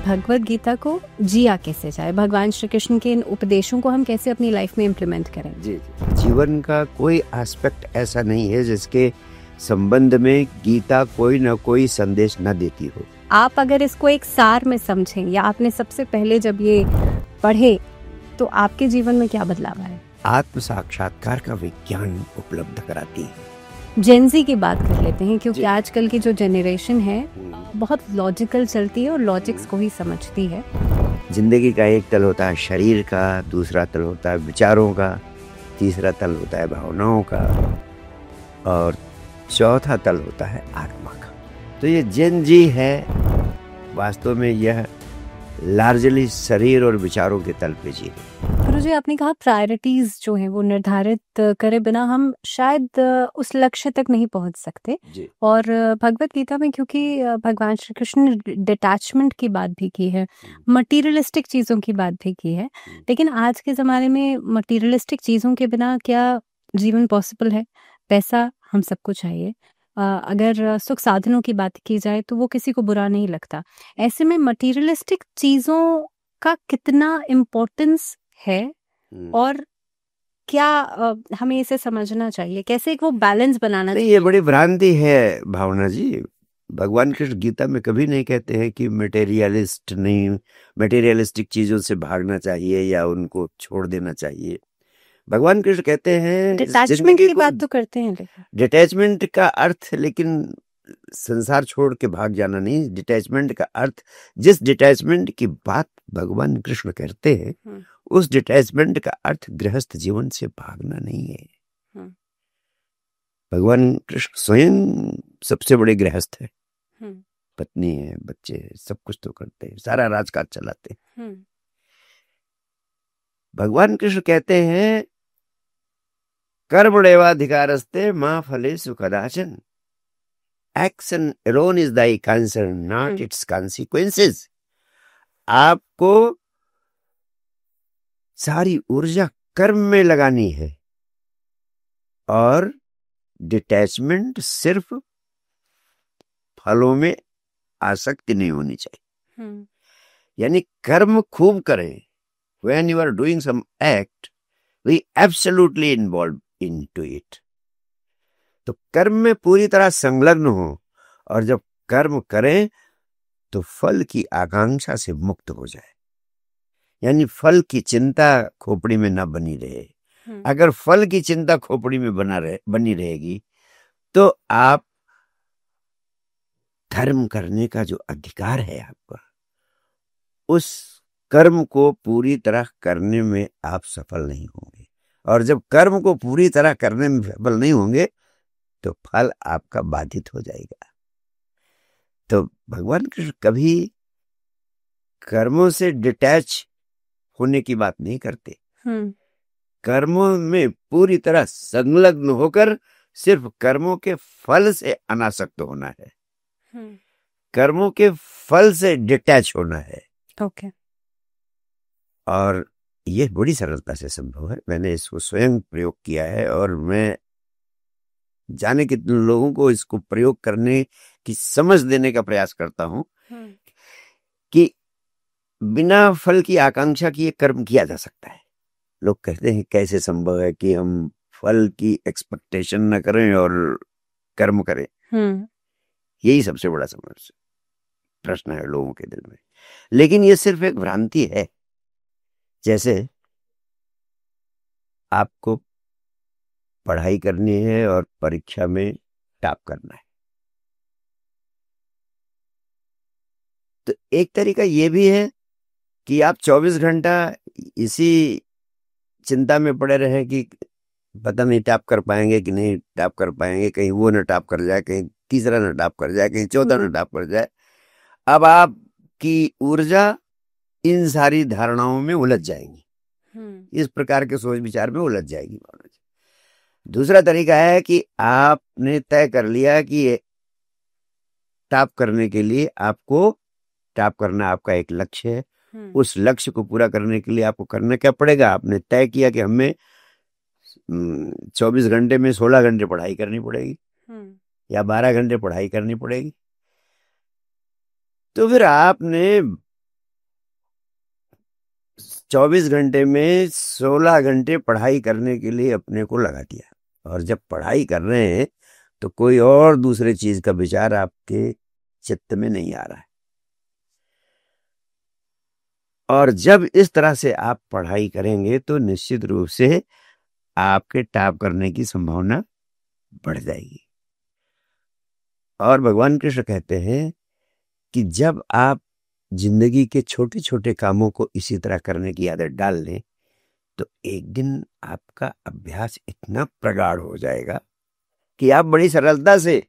भगवत गीता को जिया कैसे जाए, भगवान श्री कृष्ण के इन उपदेशों को हम कैसे अपनी लाइफ में इम्प्लीमेंट करें? जी, जीवन का कोई एस्पेक्ट ऐसा नहीं है जिसके संबंध में गीता कोई ना कोई संदेश न देती हो। आप अगर इसको एक सार में समझें, या आपने सबसे पहले जब ये पढ़े तो आपके जीवन में क्या बदलाव आए? आत्म साक्षात्कार का विज्ञान उपलब्ध कराती है। जेनजी की बात कर लेते हैं, क्योंकि आजकल की जो जनरेशन है बहुत लॉजिकल चलती है और लॉजिक्स को ही समझती है। जिंदगी का एक तल होता है शरीर का, दूसरा तल होता है विचारों का, तीसरा तल होता है भावनाओं का, और चौथा तल होता है आत्मा का। तो ये जेनजी है, वास्तव में यह लार्जली शरीर और विचारों के तल पे जी रही। गुरुजी, आपने कहा प्रायोरिटीज जो है वो निर्धारित करे बिना हम शायद उस लक्ष्य तक नहीं पहुंच सकते। और भगवत गीता में क्योंकि भगवान श्री कृष्ण ने डिटैचमेंट की बात भी की है, मटीरियलिस्टिक चीजों की बात भी की है, लेकिन आज के जमाने में मटीरियलिस्टिक चीजों के बिना क्या जीवन पॉसिबल है? पैसा हम सबको चाहिए, अगर सुख साधनों की बात की जाए तो वो किसी को बुरा नहीं लगता। ऐसे में मटीरियलिस्टिक चीजों का कितना इम्पोर्टेंस है और क्या हमें इसे समझना चाहिए, कैसे एक वो बैलेंस बनाना चाहिए? ये बड़ी भ्रांति है भावना जी। भगवान कृष्ण गीता में कभी नहीं कहते हैं कि मटेरियलिस्टिक चीजों से भागना चाहिए या उनको छोड़ देना चाहिए। भगवान कृष्ण कहते हैं डिटैचमेंट की बात तो करते हैं, लेकिन डिटैचमेंट का अर्थ लेकिन संसार छोड़ के भाग जाना नहीं। डिटैचमेंट का अर्थ, जिस डिटैचमेंट की बात भगवान कृष्ण कहते हैं, उस डिटैचमेंट का अर्थ गृहस्थ जीवन से भागना नहीं है। भगवान कृष्ण स्वयं सबसे बड़े गृहस्थ है, पत्नी है, बच्चे है, सब कुछ तो करते हैं, सारा राजकाज चलाते हैं। भगवान कृष्ण कहते हैं कर्मण्येवाधिकारस्ते मा फलेषु कदाचन, action alone is thy concern, not it's consequences. आपको सारी ऊर्जा कर्म में लगानी है और डिटैचमेंट सिर्फ फलों में आसक्ति नहीं होनी चाहिए। यानी कर्म खूब करें। When you are doing some act, we absolutely involved into it. तो कर्म में पूरी तरह संलग्न हो, और जब कर्म करें तो फल की आकांक्षा से मुक्त हो जाए। यानी फल की चिंता खोपड़ी में ना बनी रहे। अगर फल की चिंता खोपड़ी में बनी रहेगी तो आप धर्म करने का जो अधिकार है आपका, उस कर्म को पूरी तरह करने में आप सफल नहीं होंगे। और जब कर्म को पूरी तरह करने में सफल नहीं होंगे तो फल आपका बाधित हो जाएगा। तो भगवान कृष्ण कभी कर्मों से डिटैच होने की बात नहीं करते। कर्मों में पूरी तरह संलग्न होकर सिर्फ कर्मों के फल से अनासक्त होना है, कर्मों के फल से डिटैच होना है। ओके। और यह बड़ी सरलता से संभव है। मैंने इसको स्वयं प्रयोग किया है और मैं जाने कितने लोगों को इसको प्रयोग करने की समझ देने का प्रयास करता हूं कि बिना फल की आकांक्षा किए कर्म किया जा सकता है। लोग कहते हैं कैसे संभव है कि हम फल की एक्सपेक्टेशन न करें और कर्म करें। यही सबसे बड़ा प्रश्न है लोगों के दिल में। लेकिन यह सिर्फ एक भ्रांति है। जैसे आपको पढ़ाई करनी है और परीक्षा में टॉप करना है, तो एक तरीका यह भी है कि आप 24 घंटा इसी चिंता में पड़े रहे कि पता नहीं टॉप कर पाएंगे कि नहीं टॉप कर पाएंगे, कहीं वो न टॉप कर जाए, कहीं तीसरा न टॉप कर जाए, कहीं चौथा न टॉप कर जाए। अब आपकी ऊर्जा इन सारी धारणाओं में उलझ जाएंगी, इस प्रकार के सोच विचार में उलझ जाएगी। दूसरा तरीका है कि आपने तय कर लिया कि टॉप करने के लिए आपको टॉप करना आपका एक लक्ष्य है। उस लक्ष्य को पूरा करने के लिए आपको करना क्या पड़ेगा? आपने तय किया कि हमें 24 घंटे में 16 घंटे पढ़ाई करनी पड़ेगी या 12 घंटे पढ़ाई करनी पड़ेगी। तो फिर आपने 24 घंटे में 16 घंटे पढ़ाई करने के लिए अपने को लगा दिया, और जब पढ़ाई कर रहे हैं तो कोई और दूसरे चीज का विचार आपके चित्त में नहीं आ रहा है। और जब इस तरह से आप पढ़ाई करेंगे तो निश्चित रूप से आपके टॉप करने की संभावना बढ़ जाएगी। और भगवान कृष्ण कहते हैं कि जब आप जिंदगी के छोटे छोटे कामों को इसी तरह करने की आदत डाल लें तो एक दिन आपका अभ्यास इतना प्रगाढ़ हो जाएगा कि आप बड़ी सरलता से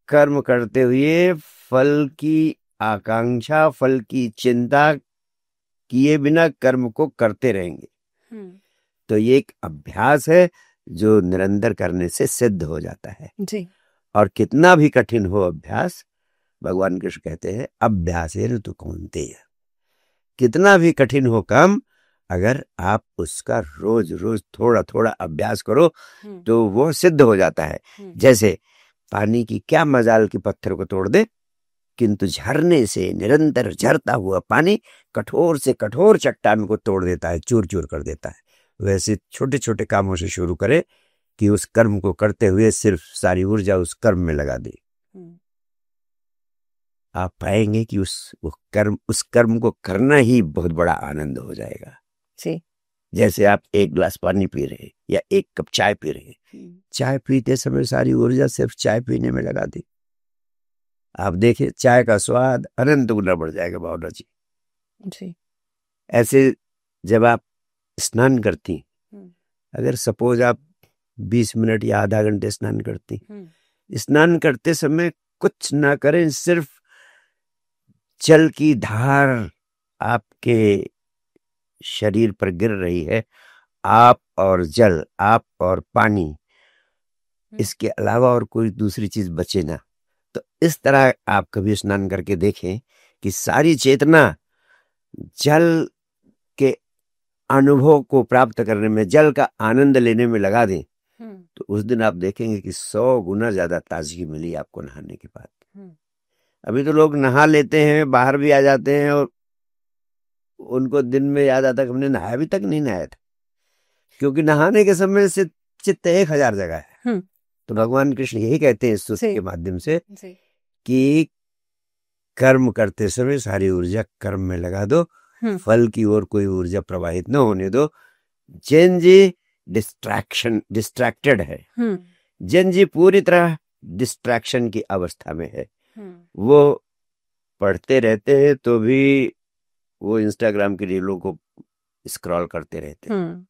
कर्म करते हुए फल की आकांक्षा, फल की चिंता किए बिना कर्म को करते रहेंगे। तो ये एक अभ्यास है जो निरंतर करने से सिद्ध हो जाता है जी। और कितना भी कठिन हो अभ्यास, भगवान कृष्ण कहते हैं अभ्यासेन तु कौन्तेय, कितना भी कठिन हो काम, अगर आप उसका रोज रोज थोड़ा थोड़ा अभ्यास करो तो वो सिद्ध हो जाता है। जैसे पानी की क्या मजाल की पत्थर को तोड़ दे, किंतु झरने से निरंतर झरता हुआ पानी कठोर से कठोर चट्टान को तोड़ देता है, चूर चूर कर देता है। वैसे छोटे छोटे कामों से शुरू करे कि उस कर्म को करते हुए सिर्फ सारी ऊर्जा उस कर्म में लगा दे। आप पाएंगे कि उस कर्म को करना ही बहुत बड़ा आनंद हो जाएगा। जी। जैसे आप एक गिलास पानी पी रहे हैं या एक कप चाय पी रहे हैं, चाय पीते समय सारी ऊर्जा सिर्फ चाय पीने में लगा दी, आप देखिए चाय का स्वाद अनंत गुना बढ़ जाएगा भावना जी। जी। ऐसे जब आप स्नान करती, अगर सपोज आप 20 मिनट या आधा घंटे स्नान करती, स्नान करते समय कुछ ना करें, सिर्फ जल की धार आपके शरीर पर गिर रही है, आप और जल, आप और पानी, इसके अलावा और कोई दूसरी चीज बचे ना। तो इस तरह आप कभी स्नान करके देखें कि सारी चेतना जल के अनुभव को प्राप्त करने में, जल का आनंद लेने में लगा दें, तो उस दिन आप देखेंगे कि 100 गुना ज्यादा ताजगी मिली आपको नहाने के बाद। अभी तो लोग नहा लेते हैं, बाहर भी आ जाते हैं और उनको दिन में याद आता कि हमने नहाया भी तक नहीं नहाया था, क्योंकि नहाने के समय से चित्त 1000 जगह है। तो भगवान कृष्ण यही कहते हैं इस स्तुति के माध्यम से कि कर्म करते समय सारी ऊर्जा कर्म में लगा दो, फल की ओर कोई ऊर्जा प्रवाहित न होने दो। जैन जी डिस्ट्रैक्टेड है, जैन जी पूरी तरह डिस्ट्रैक्शन की अवस्था में है। वो पढ़ते रहते हैं तो भी वो इंस्टाग्राम की रीलों को स्क्रॉल करते रहते हैं,